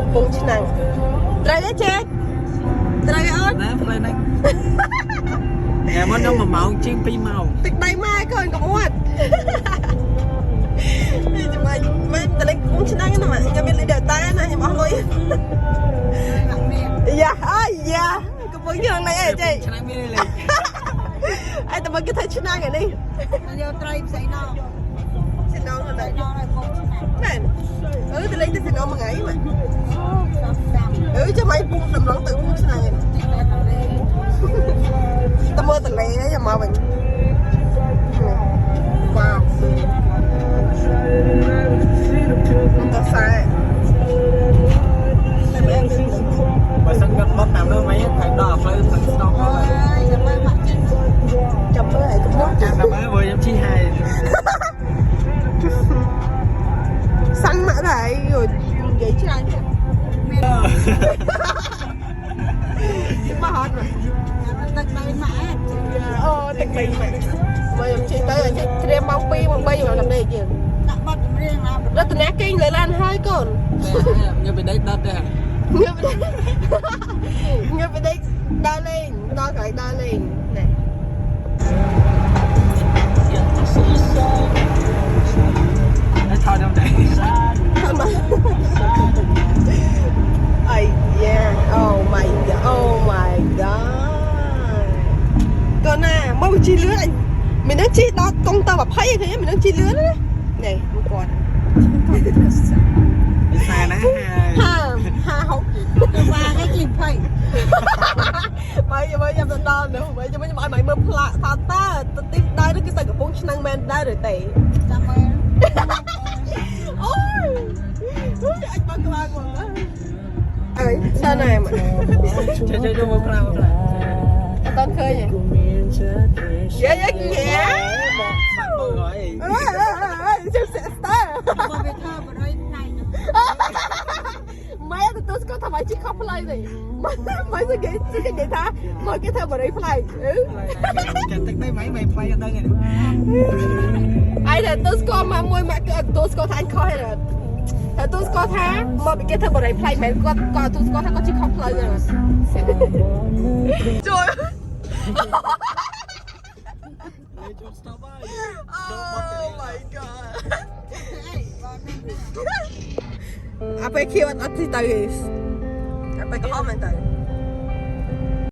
កំពង់ឆ្នាំងត្រូវទេចេកត្រូវអត់ណាត្រូវណាតែមកដល់1ម៉ោងជាង2ម៉ោងទឹកដៃម៉ែកូនកុំអត់នេះចាំមិនតលេងកំពង់ឆ្នាំងណាខ្ញុំមានលុយដល់តែណាខ្ញុំអស់លុយយ៉ាអើយយ៉ាកំពុងយ៉ាងណាអីចេកឆ្នាំងមានលេងអីតែមកគេធ្វើឆ្នាំងឯនេះយកត្រីផ្សេងណោសិណោនៅđâyមែនទៅលេងទៅសិណោមួយថ្ងៃមែនចាំមិនពុកដំឡងទៅពុកឆ្នាំងឯងតែមើលតលេចាំមកវិញវ៉ាវតើសាតែមែនបើសិនគាត់បត់តាមនោះមិនថៃដល់ផ្លូវទៅស្នងហើយចាំមើលមកចាំមើលឲ្យកំពុងចាំមើលមើលខ្ញុំជីហើយសាំងមកដែរrồiនិយាយច្រើនទេមកហត់មកទឹកដៃម៉ែអូទឹកដៃម៉ែមកខ្ញុំជិះទៅជិះត្រៀមម៉ោង2ម៉ោង3ខ្ញុំlàm đây chứដាក់បត់ចម្រៀងណារតនាគេងលើឡានហើយកូនខ្ញុំទៅដេកដុតទេខ្ញុំទៅដេកដើរលេងដល់កន្លែងដើរលេងណែថតខ្ញុំដែរអីយ៉ាអូ my god oh my god កូនណាមកជីលឿនអញមិនដឹងជីដល់កុងត20ឃើញមិនដឹងជីលឿនណានេះមកគាត់វាសាណា50ទៅវាគេជី20មកខ្ញុំទៅដល់នោះមកខ្ញុំឲ្យម៉ៃមើលផ្លាកថាតើទីដែរគឺទៅកំពង់ឆ្នាំងមែនដែរឬទេចាំមើលអូយអាចមកក្បាលមកអើយសាណាមកជួយមកប្រាំអត់តឃើញយ៉ាយ៉ាញ៉ាមកសាក់មើលហើយជិះស្ទើមកវាថាបរិយថ្ងៃម៉ែទៅទស្សក៏ថាមកជិះខុសផ្លូវទេមកសគេថាមកគេធ្វើបរិយផ្លូវគេទឹកនេះម៉ែផ្លូវអត់ដឹងទេអីតែទស្សក៏មកមួយមកគឺទស្សក៏ថាអញខុសហើយតែទស្សក៏ថាមកពីគេធ្វើបរិយផ្លូវមែនគាត់ក៏ទស្សក៏ថាគាត់ជិះខុសផ្លូវដែរជួយOh my god អាពេលខៀវអត់ទីទៅអាពេលក៏អត់មែនទៅ